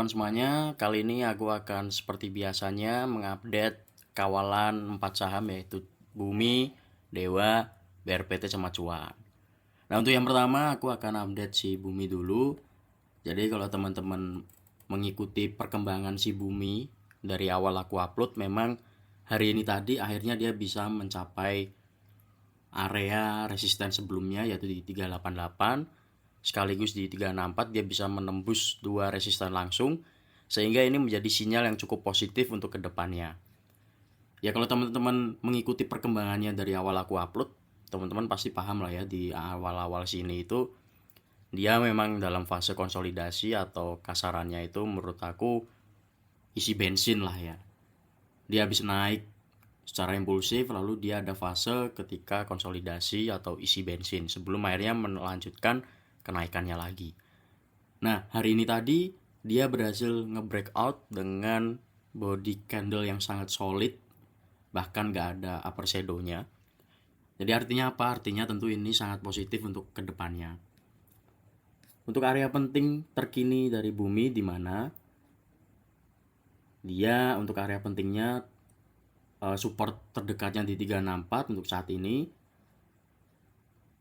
Teman semuanya, kali ini aku akan seperti biasanya mengupdate kawalan 4 saham yaitu Bumi, Dewa, BRPT sama Cuan. Nah, untuk yang pertama aku akan update si Bumi dulu. Jadi kalau teman-teman mengikuti perkembangan si Bumi dari awal aku upload, memang hari ini tadi akhirnya dia bisa mencapai area resisten sebelumnya yaitu di 388, sekaligus di 364 dia bisa menembus dua resisten langsung, sehingga ini menjadi sinyal yang cukup positif untuk kedepannya. Ya kalau teman-teman mengikuti perkembangannya dari awal aku upload, teman-teman pasti paham lah ya, di awal-awal sini itu dia memang dalam fase konsolidasi, atau kasarannya itu menurut aku isi bensin lah ya. Dia habis naik secara impulsif, lalu dia ada fase ketika konsolidasi atau isi bensin sebelum akhirnya melanjutkan kenaikannya lagi. Nah, hari ini tadi dia berhasil nge-breakout dengan body candle yang sangat solid, bahkan gak ada upper shadow-nya. Jadi artinya apa? Artinya tentu ini sangat positif untuk kedepannya. Untuk area penting terkini dari Bumi, di mana dia untuk area pentingnya support terdekatnya di 364 untuk saat ini.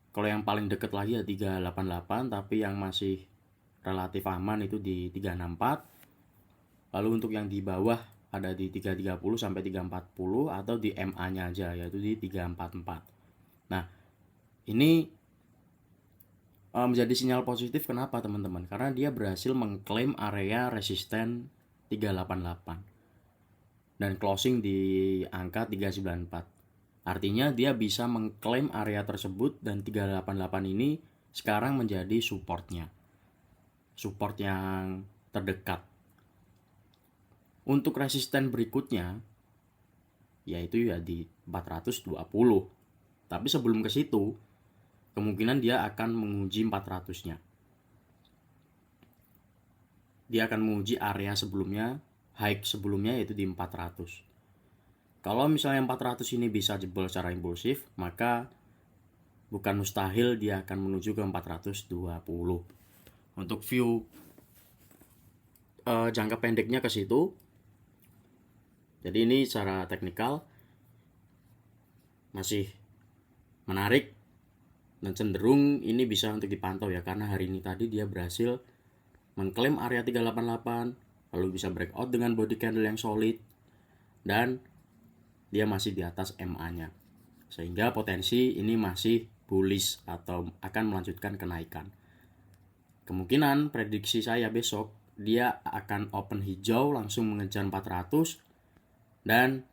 Kalau yang paling dekat lagi ya 388, tapi yang masih relatif aman itu di 364. Lalu untuk yang di bawah ada di 330 sampai 340, atau di MA-nya aja yaitu di 344. Nah, ini menjadi sinyal positif. Kenapa teman-teman? Karena dia berhasil mengklaim area resisten 388 dan closing di angka 394. Artinya dia bisa mengklaim area tersebut, dan 388 ini sekarang menjadi supportnya. Support yang terdekat. Untuk resisten berikutnya yaitu ya di 420. Tapi sebelum ke situ, kemungkinan dia akan menguji 400-nya. Dia akan menguji area sebelumnya, high sebelumnya yaitu di 400. Kalau misalnya 400 ini bisa jebol secara impulsif, maka bukan mustahil dia akan menuju ke 420. Untuk view jangka pendeknya ke situ. Jadi ini secara teknikal masih menarik dan cenderung ini bisa untuk dipantau ya, karena hari ini tadi dia berhasil mengklaim area 388, lalu bisa breakout dengan body candle yang solid, dan dia masih di atas MA-nya, sehingga potensi ini masih bullish atau akan melanjutkan kenaikan. Kemungkinan prediksi saya besok dia akan open hijau langsung mengejar 400, dan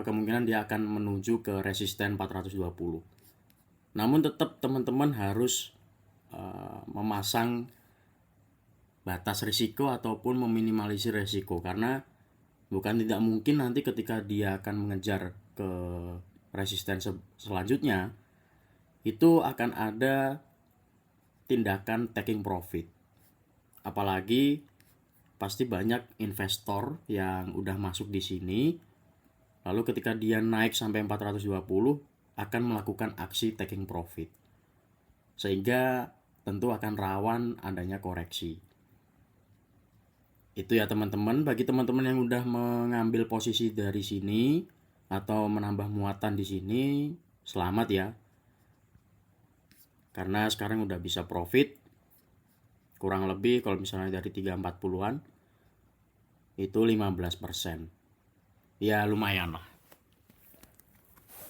kemungkinan dia akan menuju ke resisten 420. Namun tetap teman-teman harus memasang batas risiko ataupun meminimalisir risiko, karena bukan tidak mungkin nanti ketika dia akan mengejar ke resisten selanjutnya itu akan ada tindakan taking profit. Apalagi pasti banyak investor yang udah masuk di sini, lalu ketika dia naik sampai 420 akan melakukan aksi taking profit, sehingga tentu akan rawan adanya koreksi. Itu ya teman-teman. Bagi teman-teman yang udah mengambil posisi dari sini atau menambah muatan di sini, selamat ya, karena sekarang udah bisa profit kurang lebih, kalau misalnya dari 340-an itu 15%. Ya lumayan lah.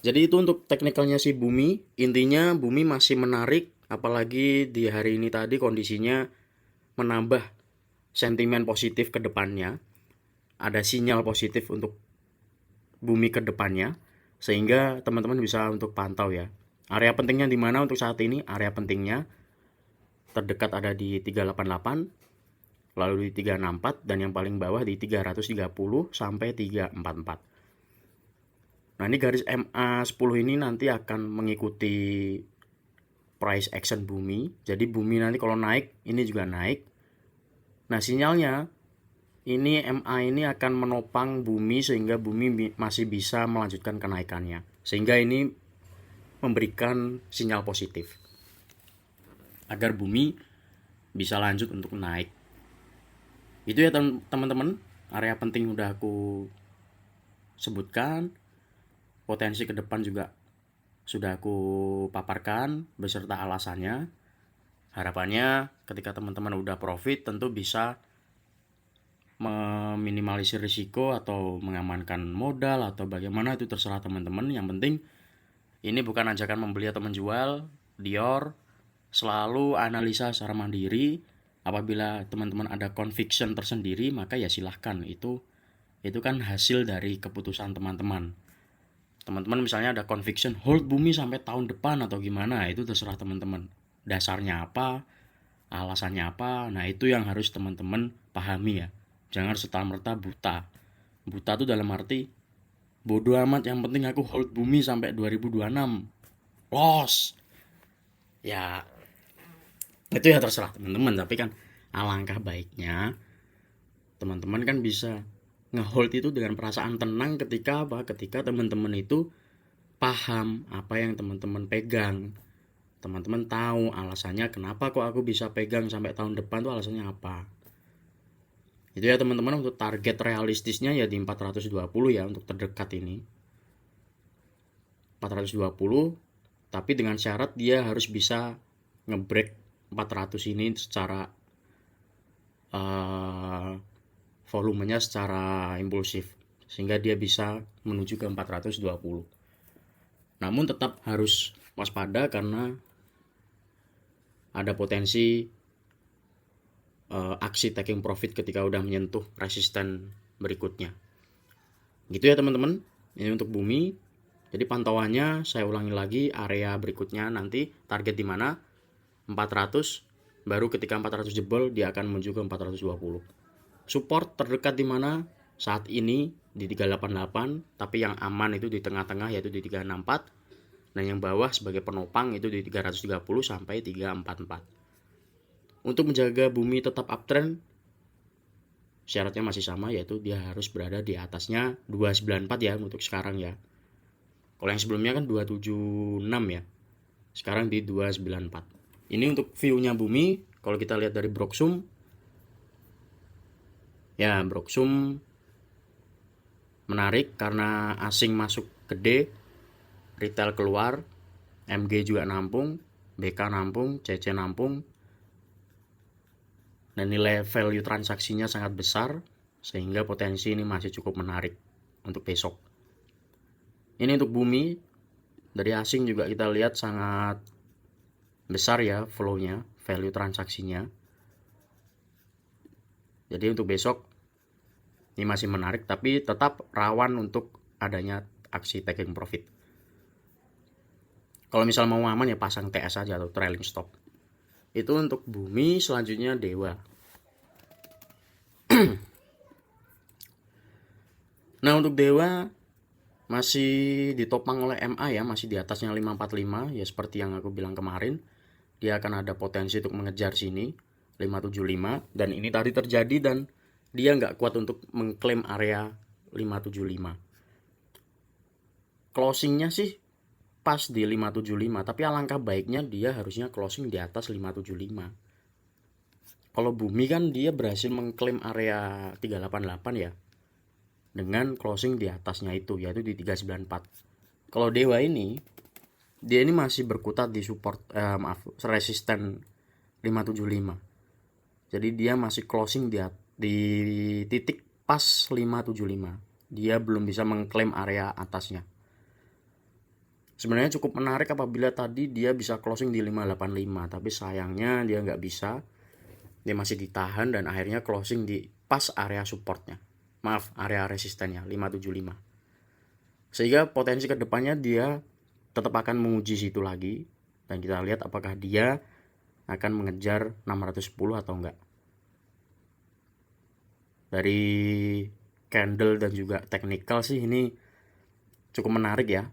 Jadi itu untuk teknikalnya si Bumi. Intinya Bumi masih menarik, apalagi di hari ini tadi kondisinya menambah sentimen positif ke depannya. Ada sinyal positif untuk Bumi ke depannya, sehingga teman-teman bisa untuk pantau ya. Area pentingnya di mana untuk saat ini? Area pentingnya terdekat ada di 388, lalu di 364, dan yang paling bawah di 330 sampai 344. Nah, ini garis MA10 ini nanti akan mengikuti price action Bumi. Jadi Bumi nanti kalau naik, ini juga naik. Nah, sinyalnya ini MA ini akan menopang Bumi, sehingga Bumi masih bisa melanjutkan kenaikannya. Sehingga ini memberikan sinyal positif agar Bumi bisa lanjut untuk naik. Itu ya teman-teman, area penting udah aku sebutkan, potensi ke depan juga sudah aku paparkan beserta alasannya. Harapannya ketika teman-teman udah profit tentu bisa meminimalisir risiko atau mengamankan modal atau bagaimana, itu terserah teman-teman. Yang penting ini bukan ajakan membeli atau menjual. Dior selalu analisa secara mandiri. Apabila teman-teman ada conviction tersendiri, maka ya silahkan, itu kan hasil dari keputusan teman-teman. Teman-teman misalnya ada conviction hold bumi sampai tahun depan atau gimana, itu terserah teman-teman. Dasarnya apa, alasannya apa, nah itu yang harus teman-teman pahami ya. Jangan serta-merta buta. Buta tuh dalam arti bodoh amat, yang penting aku hold bumi sampai 2026. Loss. Ya, itu ya terserah teman-teman, tapi kan alangkah baiknya teman-teman kan bisa ngehold itu dengan perasaan tenang ketika apa? Ketika teman-teman itu paham apa yang teman-teman pegang. Teman-teman tahu alasannya kenapa kok aku bisa pegang sampai tahun depan tuh alasannya apa. Itu ya teman-teman, untuk target realistisnya ya di 420 ya untuk terdekat ini. 420, tapi dengan syarat dia harus bisa ngebreak 400 ini secara volumenya secara impulsif, sehingga dia bisa menuju ke 420. Namun tetap harus waspada karena ada potensi aksi taking profit ketika udah menyentuh resisten berikutnya. Gitu ya teman-teman, ini untuk bumi. Jadi pantauannya saya ulangi lagi, area berikutnya nanti target di mana 400, baru ketika 400 jebol dia akan menuju ke 420. Support terdekat di mana saat ini di 388, tapi yang aman itu di tengah-tengah yaitu di 364, dan yang bawah sebagai penopang itu di 330 sampai 344. Untuk menjaga bumi tetap uptrend, syaratnya masih sama, yaitu dia harus berada di atasnya 294 ya untuk sekarang ya. Kalau yang sebelumnya kan 276 ya, sekarang di 294. Ini untuk view-nya bumi. Kalau kita lihat dari Broksum, ya Broksum menarik karena asing masuk gede, retail keluar, MG juga nampung, BK nampung, CC nampung, dan nilai value transaksinya sangat besar, sehingga potensi ini masih cukup menarik untuk besok. Ini untuk bumi, dari asing juga kita lihat sangat besar ya flow-nya, value transaksinya. Jadi untuk besok ini masih menarik, tapi tetap rawan untuk adanya aksi taking profit. Kalau misal mau aman ya pasang TS aja atau trailing stop. Itu untuk bumi. Selanjutnya Dewa. Nah untuk Dewa masih ditopang oleh MA ya, masih di atasnya 545 ya, seperti yang aku bilang kemarin. Dia akan ada potensi untuk mengejar sini 575, dan ini tadi terjadi dan dia nggak kuat untuk mengklaim area 575. Closingnya sih pas di 575, tapi alangkah baiknya dia harusnya closing di atas 575. Kalau bumi kan dia berhasil mengklaim area 388 ya, dengan closing di atasnya itu, yaitu di 394. Kalau Dewa ini, dia ini masih berkutat di support, resisten 575. Jadi dia masih closing di titik pas 575. Dia belum bisa mengklaim area atasnya. Sebenarnya cukup menarik apabila tadi dia bisa closing di 585, tapi sayangnya dia nggak bisa. Dia masih ditahan dan akhirnya closing di pas area supportnya. Maaf, area resistennya 575. Sehingga potensi kedepannya dia tetap akan menguji situ lagi, dan kita lihat apakah dia akan mengejar 610 atau enggak. Dari candle dan juga technical sih ini cukup menarik ya,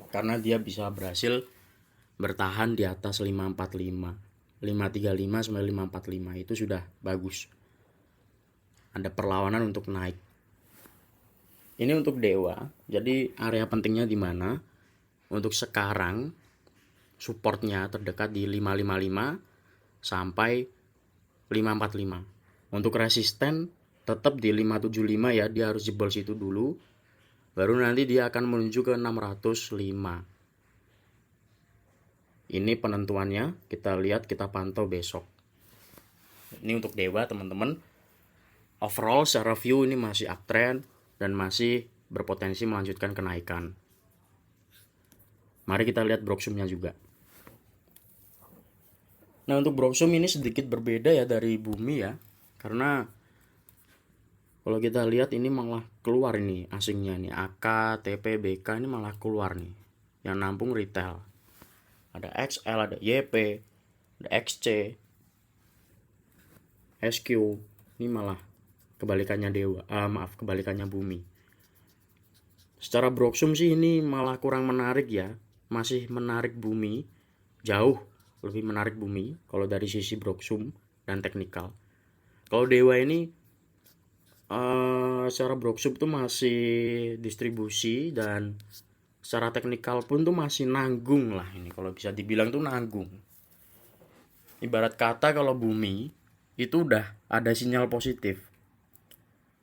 karena dia bisa berhasil bertahan di atas 545, 535 sampai 545 itu sudah bagus. Ada perlawanan untuk naik. Ini untuk Dewa. Jadi area pentingnya di mana? Untuk sekarang supportnya terdekat di 555 sampai 545. Untuk resisten tetap di 575 ya, dia harus jebol situ dulu. Baru nanti dia akan menuju ke 605. Ini penentuannya, kita lihat, kita pantau besok. Ini untuk Dewa teman-teman. Overall secara view ini masih uptrend dan masih berpotensi melanjutkan kenaikan. Mari kita lihat Broksumnya juga. Nah, untuk Broksum ini sedikit berbeda ya dari Bumi ya. Karena kalau kita lihat ini malah keluar ini asingnya nih, AK, TP, BK ini malah keluar nih. Yang nampung retail. Ada XL, ada YP, ada XC, SQ. Ini malah kebalikannya Dewa. Kebalikannya Bumi. Secara Broksum sih ini malah kurang menarik ya. Masih menarik Bumi, jauh lebih menarik Bumi kalau dari sisi Broksum dan teknikal. Kalau Dewa ini secara Broksum tuh masih distribusi dan secara teknikal pun tuh masih nanggung lah ini, kalau bisa dibilang tuh nanggung. Ibarat kata kalau Bumi itu udah ada sinyal positif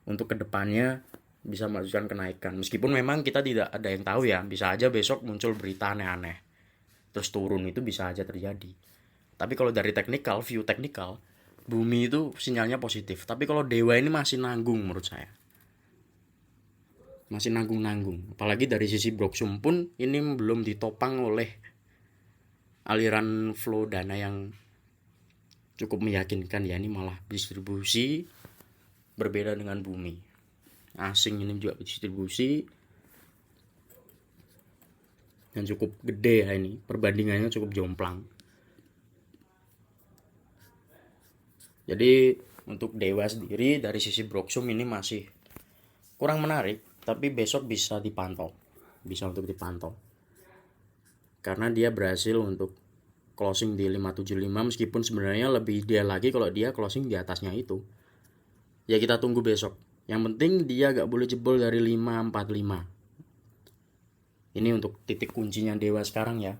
untuk kedepannya bisa melanjutkan kenaikan. Meskipun memang kita tidak ada yang tahu ya, bisa aja besok muncul berita aneh-aneh terus turun, itu bisa aja terjadi. Tapi kalau dari teknikal, view teknikal, Bumi itu sinyalnya positif. Tapi kalau Dewa ini masih nanggung menurut saya. Masih nanggung-nanggung. Apalagi dari sisi Broksum pun ini belum ditopang oleh aliran flow dana yang cukup meyakinkan ya. Ini malah distribusi berbeda dengan Bumi. Asing ini juga distribusi dan cukup gede ya ini, perbandingannya cukup jomplang. Jadi untuk Dewa sendiri dari sisi Broksum ini masih kurang menarik, tapi besok bisa dipantau, untuk dipantau. Karena dia berhasil untuk closing di 575, meskipun sebenarnya lebih ideal lagi kalau dia closing di atasnya itu. Ya kita tunggu besok. Yang penting dia gak boleh jebol dari 545. Ini untuk titik kuncinya Dewa sekarang ya.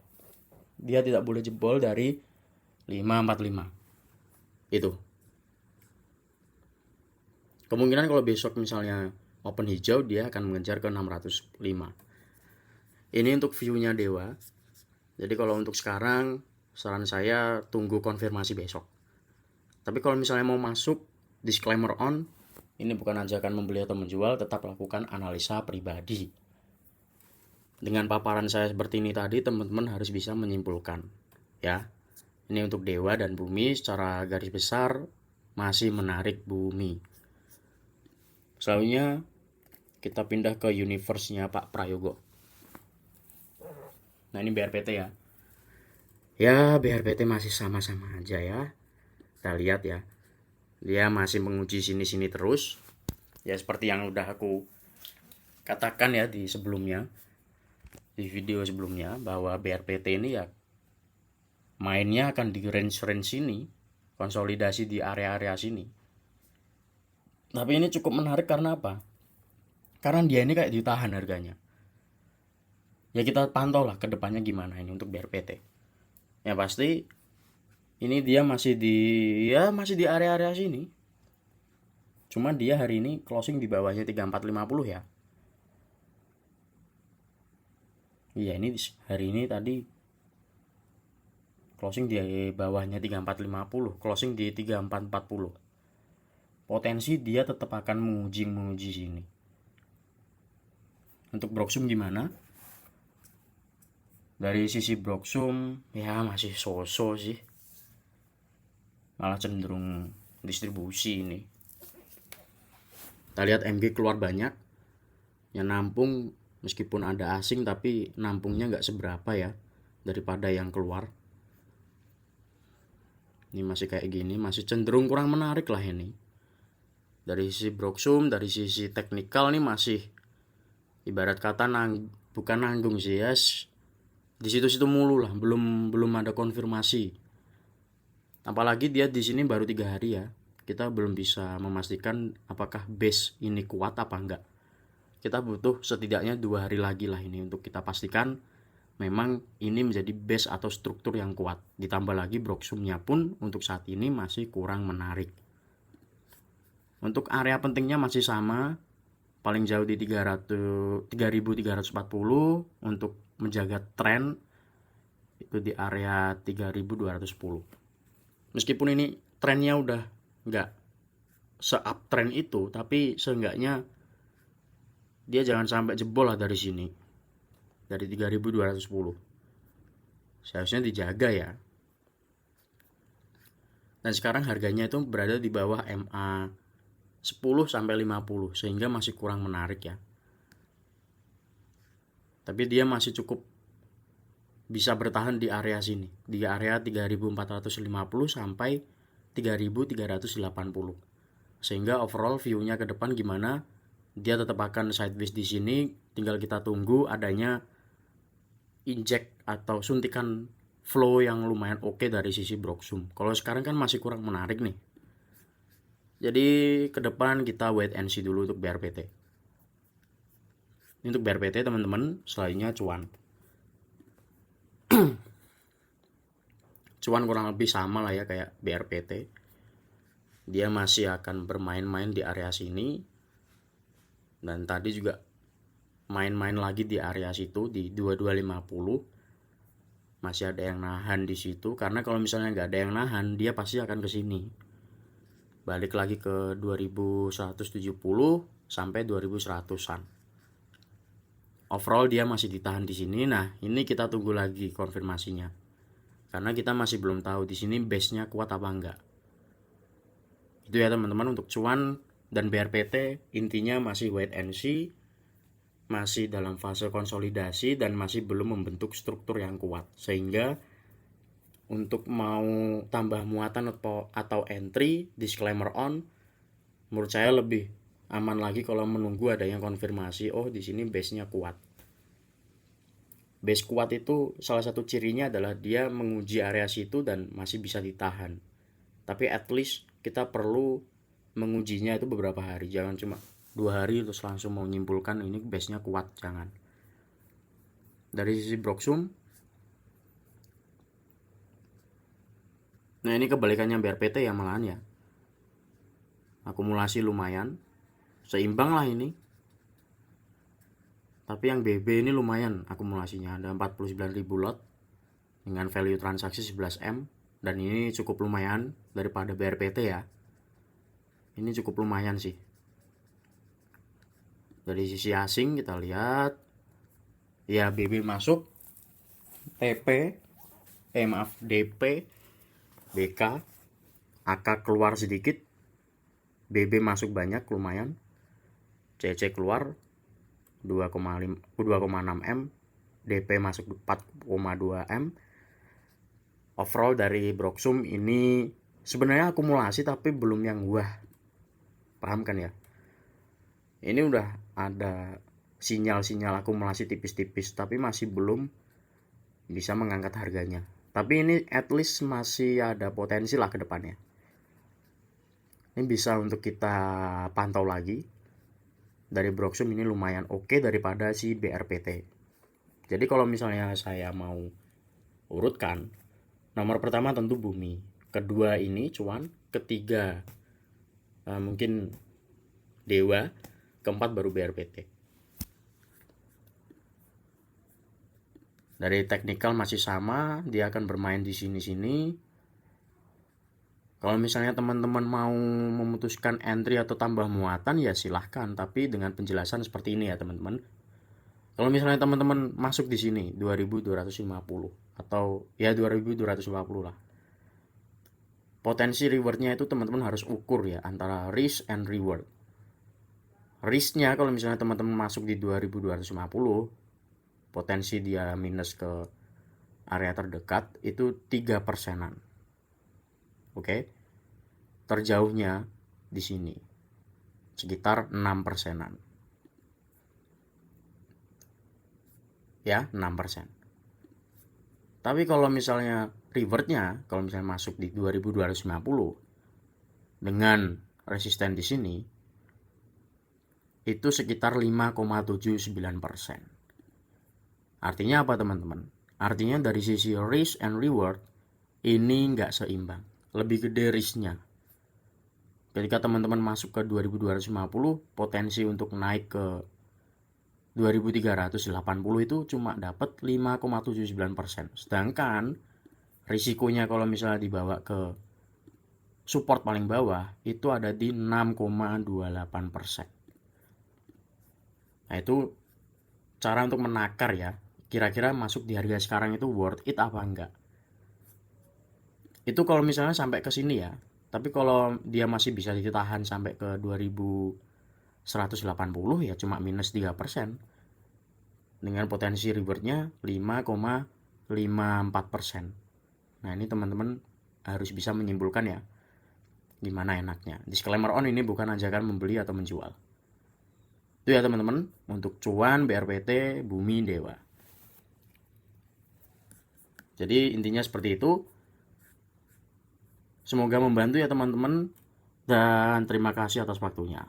Dia tidak boleh jebol dari 545. Itu. Kemungkinan kalau besok misalnya open hijau, dia akan mengejar ke 605. Ini untuk view-nya Dewa. Jadi kalau untuk sekarang, saran saya tunggu konfirmasi besok. Tapi kalau misalnya mau masuk, disclaimer on, ini bukan ajakan membeli atau menjual, tetap lakukan analisa pribadi. Dengan paparan saya seperti ini tadi, teman-teman harus bisa menyimpulkan ya. Ini untuk Dewa dan Bumi secara garis besar masih menarik Bumi. Selanjutnya kita pindah ke universe-nya Pak Prayogo. Nah, ini BRPT ya. Ya, BRPT masih sama-sama aja ya. Kita lihat ya. Dia masih menguji sini-sini terus. Ya seperti yang udah aku katakan ya di sebelumnya. Di video sebelumnya, bahwa BRPT ini ya mainnya akan di range sini, konsolidasi di area-area sini. Tapi ini cukup menarik karena apa? Karena dia ini kayak ditahan harganya. Ya kita pantau lah ke depannya gimana ini untuk BRPT. Ya pasti ini dia masih di area-area sini. Cuma dia hari ini closing di bawahnya 3450 ya. Iya, ini hari ini tadi closing di bawahnya 3450, closing di 3440. Potensi dia tetap akan menguji sini. Untuk Broksum gimana? Dari sisi Broksum ya masih so-so sih. Malah cenderung distribusi ini. Kita lihat MG keluar banyak. Yang nampung meskipun ada asing tapi nampungnya nggak seberapa ya daripada yang keluar. Ini masih kayak gini, masih cenderung kurang menarik lah ini. Dari sisi Broksum, dari sisi teknikal nih masih ibarat kata bukan nanggung sih ya. Di situ-situ mulu lah, belum ada konfirmasi. Apalagi dia di sini baru 3 hari ya. Kita belum bisa memastikan apakah base ini kuat apa enggak. Kita butuh setidaknya 2 hari lagi lah ini untuk kita pastikan memang ini menjadi base atau struktur yang kuat. Ditambah lagi Broxum-nya pun untuk saat ini masih kurang menarik. Untuk area pentingnya masih sama, paling jauh di 3340. Untuk menjaga tren itu di area 3210. Meskipun ini trennya udah nggak se-uptrend itu, tapi seenggaknya dia jangan sampai jebol lah dari sini, dari 3210. Seharusnya dijaga ya. Dan sekarang harganya itu berada di bawah MA 10 sampai 50, sehingga masih kurang menarik ya. Tapi dia masih cukup bisa bertahan di area sini, di area 3450 sampai 3380. Sehingga overall view-nya ke depan gimana? Dia tetap akan sideways di sini, tinggal kita tunggu adanya inject atau suntikan flow yang lumayan oke dari sisi Broxum. Kalau sekarang kan masih kurang menarik nih. Jadi ke depan kita wait and see dulu untuk BRPT. Ini untuk BRPT teman-teman, selanjutnya cuan. Cuan kurang lebih sama lah ya kayak BRPT. Dia masih akan bermain-main di area sini. Dan tadi juga main-main lagi di area situ di 2250. Masih ada yang nahan di situ, karena kalau misalnya nggak ada yang nahan, dia pasti akan ke sini. Balik lagi ke 2170 sampai 2100-an. Overall dia masih ditahan di sini. Nah, ini kita tunggu lagi konfirmasinya. Karena kita masih belum tahu di sini base-nya kuat apa enggak. Itu ya teman-teman untuk cuan dan BRPT, intinya masih wait and see, masih dalam fase konsolidasi dan masih belum membentuk struktur yang kuat. Sehingga untuk mau tambah muatan atau entry, disclaimer on, menurut saya lebih aman lagi kalau menunggu ada yang konfirmasi, oh di sini base-nya kuat. Base kuat itu salah satu cirinya adalah dia menguji area situ dan masih bisa ditahan. Tapi at least kita perlu mengujinya itu beberapa hari, jangan cuma 2 hari terus langsung mau menyimpulkan ini base-nya kuat, jangan. Dari sisi Broxum, nah ini kebalikannya BRPT ya malahan ya. Akumulasi lumayan, seimbang lah ini. Tapi yang BB ini lumayan akumulasinya, ada 49.000 lot dengan value transaksi 11M. Dan ini cukup lumayan daripada BRPT ya. Ini cukup lumayan sih. Dari sisi asing kita lihat, ya BB masuk, DP, BK, AK keluar sedikit, BB masuk banyak lumayan, CC keluar 2,6 M, DP masuk 4,2 M. Overall dari Broxum ini sebenarnya akumulasi tapi belum yang wah, paham kan ya? Ini udah ada sinyal-sinyal akumulasi tipis-tipis, tapi masih belum bisa mengangkat harganya. Tapi ini at least masih ada potensi lah ke depannya. Ini bisa untuk kita pantau lagi. Dari Broxum ini lumayan oke daripada si BRPT. Jadi kalau misalnya saya mau urutkan, nomor pertama tentu Bumi, kedua ini cuan, ketiga mungkin Dewa, keempat baru BRPT. Dari teknikal masih sama, dia akan bermain di sini-sini. Kalau misalnya teman-teman mau memutuskan entry atau tambah muatan ya silahkan, tapi dengan penjelasan seperti ini ya teman-teman. Kalau misalnya teman-teman masuk di sini 2250 atau ya 2250 lah. Potensi rewardnya itu teman-teman harus ukur ya antara risk and reward. Risknya kalau misalnya teman-teman masuk di 2250, potensi dia minus ke area terdekat itu 3%-an. Oke. Terjauhnya di sini sekitar 6%-an. Ya, 6%. Tapi kalau misalnya rewardnya, kalau misalnya masuk di 2250 dengan resisten di sini itu sekitar 5,79%. Artinya apa teman-teman? Artinya dari sisi risk and reward ini nggak seimbang, lebih gede risknya. Ketika teman-teman masuk ke 2250, potensi untuk naik ke 2380 itu cuma dapat 5,79%. Sedangkan risikonya kalau misalnya dibawa ke support paling bawah itu ada di 6,28%. Nah, itu cara untuk menakar ya. Kira-kira masuk di harga sekarang itu worth it apa enggak? Itu kalau misalnya sampai ke sini ya. Tapi kalau dia masih bisa ditahan sampai ke 2180 ya cuma minus 3%. Dengan potensi rewardnya 5,54%. Nah, ini teman-teman harus bisa menyimpulkan ya gimana enaknya. Disclaimer on, ini bukan ajakan membeli atau menjual. Itu ya teman-teman untuk cuan, BRPT, Bumi, Dewa. Jadi intinya seperti itu. Semoga membantu ya teman-teman, dan terima kasih atas waktunya.